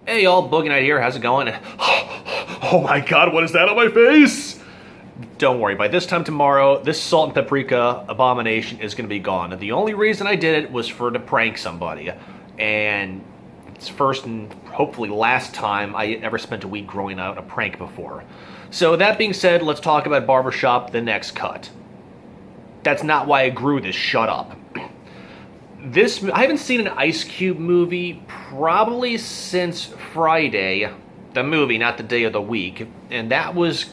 Hey y'all, Boogie Night here, how's it going? Oh my god, what is that on my face? Don't worry, by this time tomorrow, this salt and paprika abomination is going to be gone. The only reason I did it was to prank somebody. And it's first and hopefully last time I ever spent a week growing out a prank before. So that being said, let's talk about Barbershop, the next cut. That's not why I grew this, shut up. I haven't seen an Ice Cube movie probably since Friday, the movie, not the day of the week, and that was,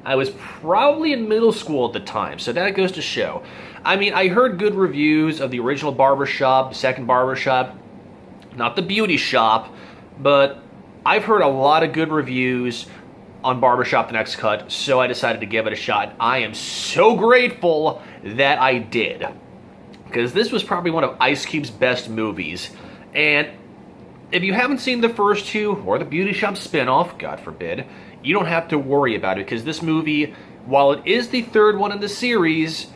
I was probably in middle school at the time, so that goes to show. I mean, I heard good reviews of the original Barbershop, the second Barbershop, not the beauty shop, but I've heard a lot of good reviews on Barbershop the Next Cut, so I decided to give it a shot. I am so grateful that I did, because this was probably one of Ice Cube's best movies. And if you haven't seen the first two, or the Beauty Shop spinoff, God forbid, you don't have to worry about it, because this movie, while it is the third one in the series,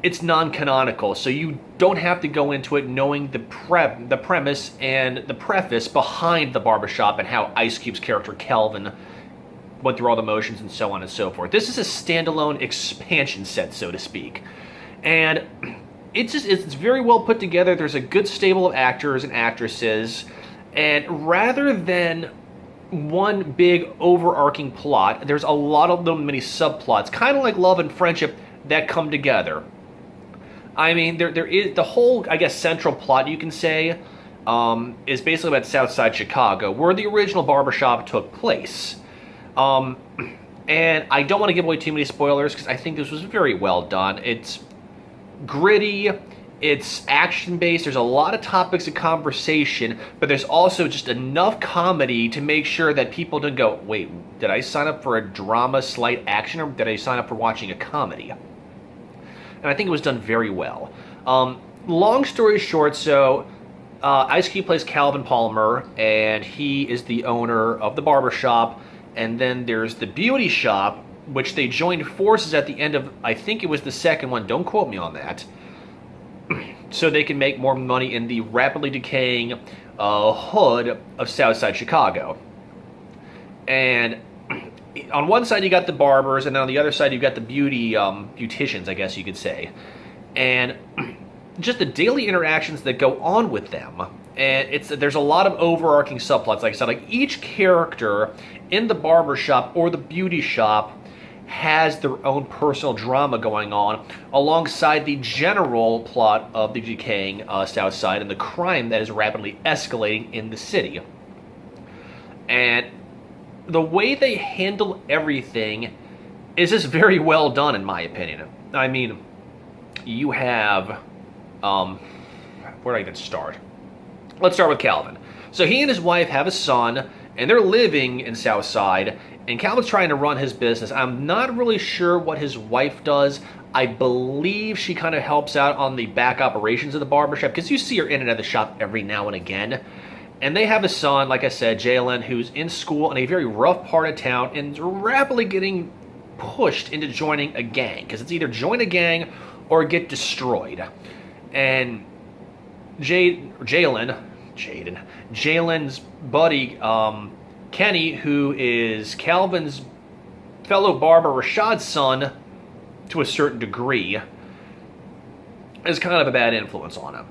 it's non-canonical, so you don't have to go into it knowing the premise and the preface behind the Barbershop and how Ice Cube's character Calvin went through all the motions and so on and so forth. This is a standalone expansion set, so to speak. And it's very well put together. There's a good stable of actors and actresses, and rather than one big overarching plot, there's a lot of little mini subplots, kind of like love and friendship, that come together. I mean, there is the whole, I guess, central plot, you can say, is basically about Southside Chicago, where the original Barbershop took place. And I don't want to give away too many spoilers, because I think this was very well done. It's gritty, it's action-based, there's a lot of topics of conversation, but there's also just enough comedy to make sure that people don't go, wait, did I sign up for a drama, slight action, or did I sign up for watching a comedy? And I think it was done very well. Long story short, so Ice Cube plays Calvin Palmer, and he is the owner of the Barbershop, and then there's the Beauty Shop, which they joined forces at the end of, I think it was the second one, don't quote me on that, so they can make more money in the rapidly decaying hood of Southside Chicago. And on one side you got the barbers, and then on the other side you got the beauticians, I guess you could say. And just the daily interactions that go on with them. And there's a lot of overarching subplots. Like I said, like each character in the barbershop or the beauty shop has their own personal drama going on alongside the general plot of the decaying South Side and the crime that is rapidly escalating in the city. And the way they handle everything is just very well done, in my opinion. I mean, you have, where do I even start? Let's start with Calvin. So he and his wife have a son, and they're living in Southside, and Calvin's trying to run his business. I'm not really sure what his wife does. I believe she kind of helps out on the back operations of the barbershop, because you see her in and out of the shop every now and again. And they have a son, like I said, Jalen, who's in school in a very rough part of town and rapidly getting pushed into joining a gang, because it's either join a gang or get destroyed. And Jalen's buddy, Kenny, who is Calvin's fellow barber Rashad's son to a certain degree, is kind of a bad influence on him.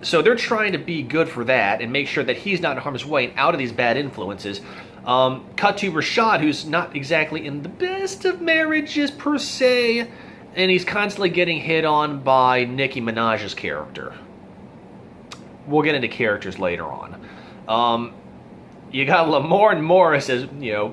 So they're trying to be good for that and make sure that he's not in harm's way and out of these bad influences. Cut to Rashad, who's not exactly in the best of marriages per se, and he's constantly getting hit on by Nicki Minaj's character. We'll get into characters later on. You got Lamorne Morris as,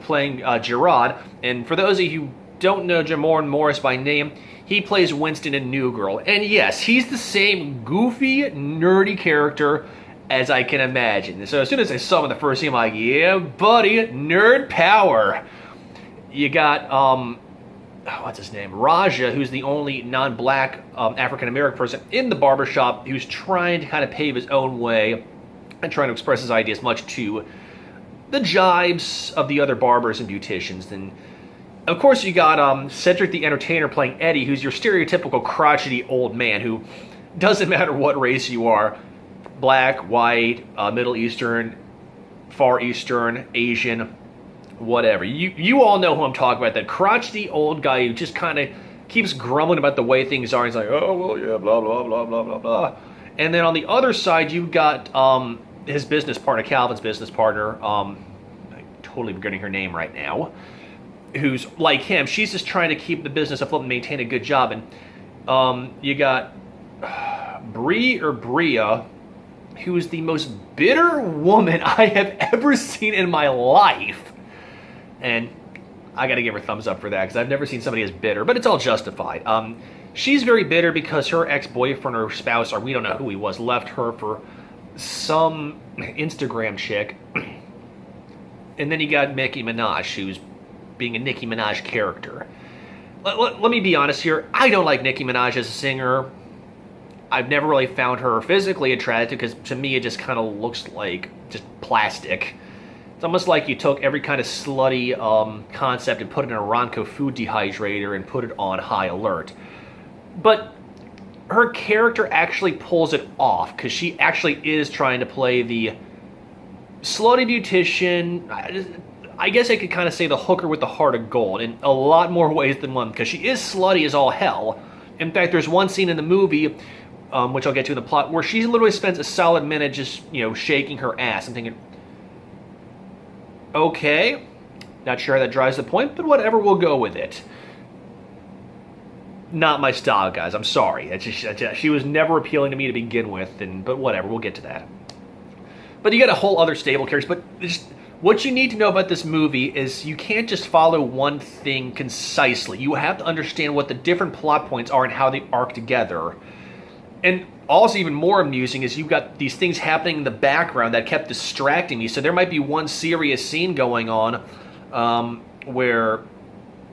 playing Gerard, and for those of you who don't know Lamorne Morris by name, he plays Winston in New Girl. And yes, he's the same goofy, nerdy character as I can imagine. So as soon as I saw him in the first scene, I'm like, yeah, buddy, nerd power. You got, what's his name? Raja, who's the only non-black African-American person in the barbershop who's trying to kind of pave his own way and trying to express his ideas much to the jibes of the other barbers and beauticians. And of course you got Cedric the Entertainer playing Eddie, who's your stereotypical crotchety old man who doesn't matter what race you are, black, white, Middle Eastern, Far Eastern, Asian, whatever. You all know who I'm talking about. That crotchety old guy who just kind of keeps grumbling about the way things are. He's like, oh, well, yeah, blah, blah, blah, blah, blah, blah. And then on the other side, you've got his business partner, Calvin's business partner. I'm totally forgetting her name right now. Who's like him. She's just trying to keep the business afloat and maintain a good job. And you got Bria, who is the most bitter woman I have ever seen in my life. And I got to give her a thumbs up for that, because I've never seen somebody as bitter, but it's all justified. She's very bitter because her ex-boyfriend or spouse, or we don't know who he was, left her for some Instagram chick. And then you got Nicki Minaj, who's being a Nicki Minaj character. Let me be honest here. I don't like Nicki Minaj as a singer. I've never really found her physically attractive, because to me it just kind of looks like just plastic. It's almost like you took every kind of slutty concept and put it in a Ronco food dehydrator and put it on high alert. But her character actually pulls it off, because she actually is trying to play the slutty beautician. I guess I could kind of say the hooker with the heart of gold in a lot more ways than one, because she is slutty as all hell. In fact, there's one scene in the movie, which I'll get to in the plot, where she literally spends a solid minute just, shaking her ass. I'm thinking, okay, not sure how that drives the point, but whatever, we'll go with it. Not my style, guys. I'm sorry. She was never appealing to me to begin with, but whatever, we'll get to that. But you got a whole other stable characters, but what you need to know about this movie is you can't just follow one thing concisely. You have to understand what the different plot points are and how they arc together. And also even more amusing is you've got these things happening in the background that kept distracting me. So there might be one serious scene going on where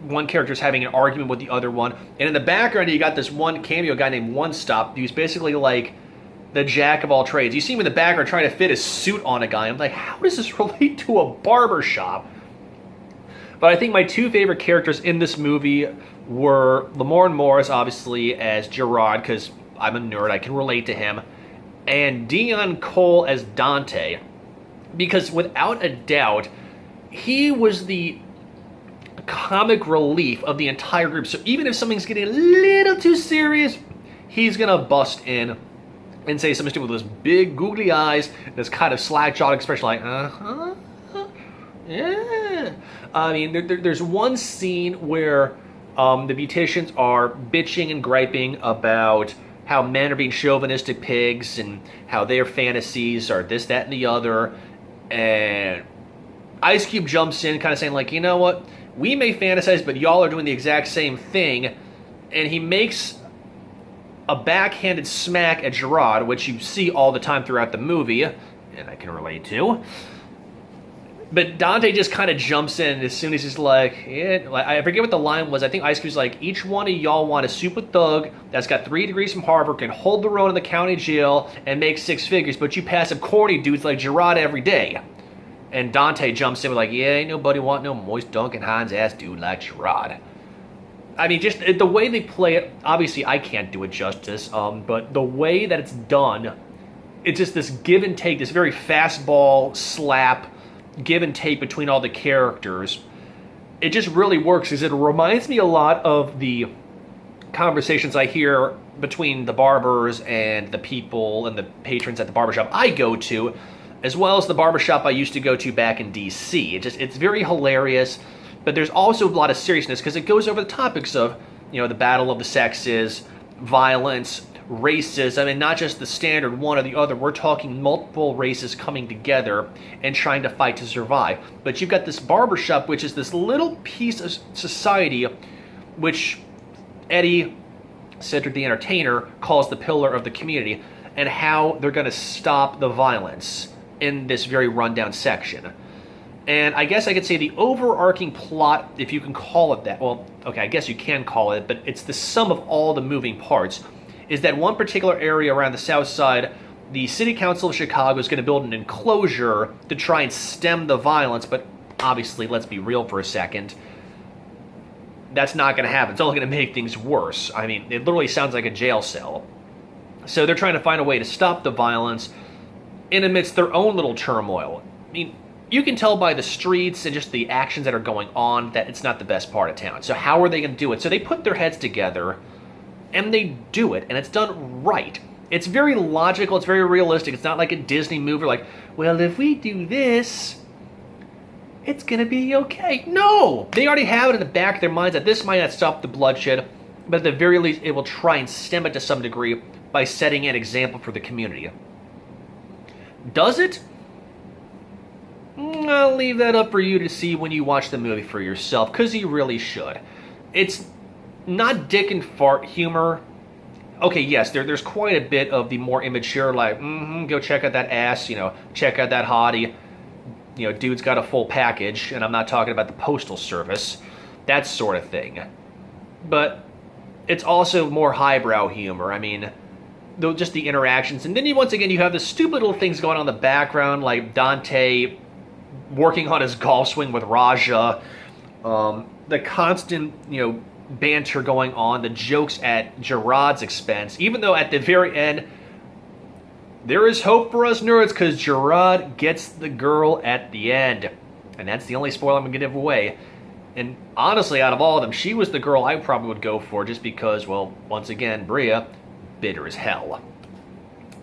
one character is having an argument with the other one. And in the background, you got this one cameo guy named One Stop, who's basically like the jack of all trades. You see him in the background trying to fit his suit on a guy. I'm like, how does this relate to a barbershop? But I think my two favorite characters in this movie were Lamorne Morris, obviously, as Gerard, because I'm a nerd, I can relate to him, and Dion Cole as Dante, because without a doubt, he was the comic relief of the entire group. So even if something's getting a little too serious, he's going to bust in and say something stupid with those big googly eyes, this kind of slack-jawed expression like, uh-huh, yeah. I mean, there's one scene where the beauticians are bitching and griping about how men are being chauvinistic pigs and how their fantasies are this, that, and the other. And Ice Cube jumps in kind of saying, like, you know what? We may fantasize, but y'all are doing the exact same thing. And he makes a backhanded smack at Gerard, which you see all the time throughout the movie, and I can relate to. But Dante just kind of jumps in as soon as he's like, yeah, I forget what the line was. I think Ice Cube's like, each one of y'all want a super thug that's got 3 degrees from Harvard, can hold the road in the county jail, and make 6 figures, but you passive corny dudes like Gerard every day. And Dante jumps in with like, yeah, ain't nobody want no moist Duncan Hines ass dude like Gerard. I mean, just the way they play it, obviously I can't do it justice, but the way that it's done, it's just this give and take, this very fastball slap, give and take between all the characters. It just really works, because it reminds me a lot of the conversations I hear between the barbers and the people and the patrons at the barbershop I go to, as well as the barbershop I used to go to back in DC. It's very hilarious. But there's also a lot of seriousness, because it goes over the topics of, the battle of the sexes, violence, races. I mean, not just the standard one or the other. We're talking multiple races coming together and trying to fight to survive. But you've got this barbershop, which is this little piece of society, which Eddie, Cedric the Entertainer, calls the pillar of the community, and how they're going to stop the violence in this very rundown section. And I guess I could say the overarching plot, if you can call it that, well, okay, I guess you can call it, but it's the sum of all the moving parts, is that one particular area around the south side, the City Council of Chicago is going to build an enclosure to try and stem the violence, but obviously, let's be real for a second, that's not going to happen. It's only going to make things worse. I mean, it literally sounds like a jail cell. So they're trying to find a way to stop the violence, in amidst their own little turmoil. I mean, you can tell by the streets and just the actions that are going on that it's not the best part of town. So how are they going to do it? So they put their heads together and they do it, and it's done right. It's very logical, it's very realistic. It's not like a Disney movie like, well, if we do this, it's going to be okay. No! They already have it in the back of their minds that this might not stop the bloodshed, but at the very least, it will try and stem it to some degree by setting an example for the community. Does it? I'll leave that up for you to see when you watch the movie for yourself, because you really should. It's not dick and fart humor. Okay, yes, there's quite a bit of the more immature, like, go check out that ass, check out that hottie. Dude's got a full package, and I'm not talking about the postal service, that sort of thing. But it's also more highbrow humor. I mean, just the interactions. And then once again, you have the stupid little things going on in the background, like Dante working on his golf swing with Raja, the constant, banter going on, the jokes at Gerard's expense, even though at the very end, there is hope for us nerds because Gerard gets the girl at the end. And that's the only spoiler I'm going to give away. And honestly, out of all of them, she was the girl I probably would go for just because, well, once again, Bria, bitter as hell.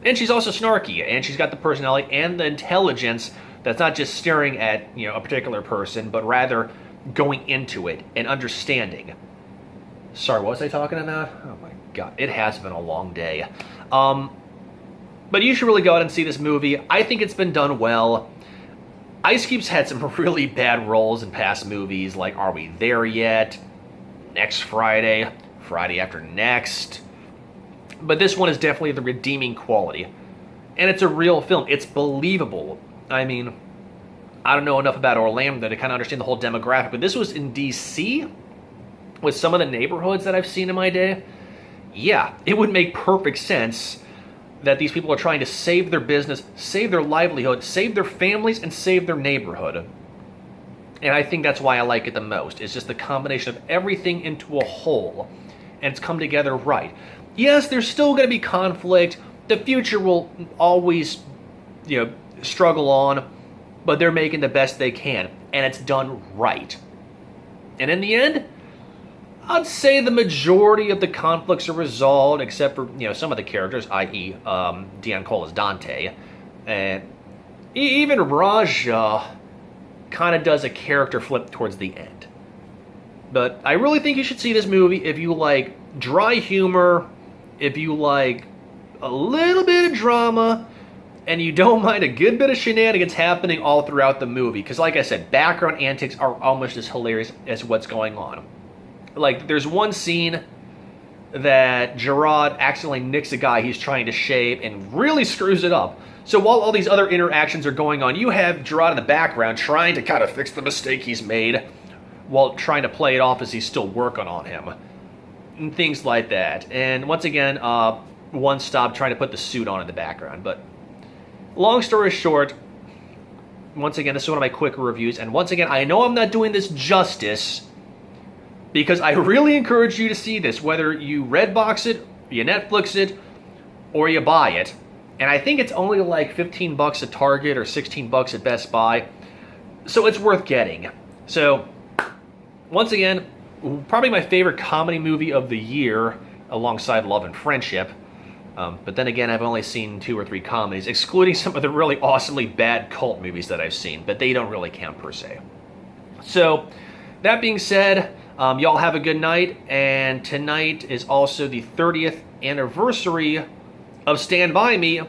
And she's also snarky, and she's got the personality and the intelligence that's not just staring at, a particular person, but rather going into it and understanding. Sorry, what was I talking about? Oh my god, it has been a long day. But you should really go out and see this movie. I think it's been done well. Ice Cube's had some really bad roles in past movies, like Are We There Yet? Next Friday, Friday After Next. But this one is definitely the redeeming quality. And it's a real film. It's believable. I mean, I don't know enough about Orlando to kind of understand the whole demographic, but this was in D.C. with some of the neighborhoods that I've seen in my day. Yeah, it would make perfect sense that these people are trying to save their business, save their livelihood, save their families, and save their neighborhood. And I think that's why I like it the most. It's just the combination of everything into a whole, and it's come together right. Yes, there's still going to be conflict. The future will always, struggle on, but they're making the best they can, and it's done right. And in the end, I'd say the majority of the conflicts are resolved, except for, some of the characters, i.e. Dion Cole as Dante. And even Raja kind of does a character flip towards the end. But I really think you should see this movie if you like dry humor, if you like a little bit of drama, and you don't mind a good bit of shenanigans happening all throughout the movie. Because like I said, background antics are almost as hilarious as what's going on. Like, there's one scene that Gerard accidentally nicks a guy he's trying to shave and really screws it up. So while all these other interactions are going on, you have Gerard in the background trying to kind of fix the mistake he's made while trying to play it off as he's still working on him. And things like that. And once again, one stop trying to put the suit on in the background. But long story short, once again, this is one of my quick reviews. And once again, I know I'm not doing this justice, because I really encourage you to see this, whether you Redbox it, you Netflix it, or you buy it. And I think it's only like $15 at Target or $16 at Best Buy. So it's worth getting. So, once again, probably my favorite comedy movie of the year, alongside Love and Friendship. But then again, I've only seen 2 or 3 comedies, excluding some of the really awesomely bad cult movies that I've seen. But they don't really count per se. So, that being said, y'all have a good night, and tonight is also the 30th anniversary of Stand By Me,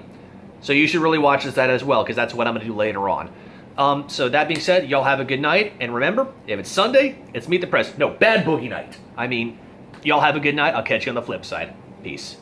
so you should really watch that as well, because that's what I'm going to do later on. So that being said, y'all have a good night, and remember, if it's Sunday, it's Meet the Press. No, Bad Boogie Night. I mean, y'all have a good night. I'll catch you on the flip side. Peace.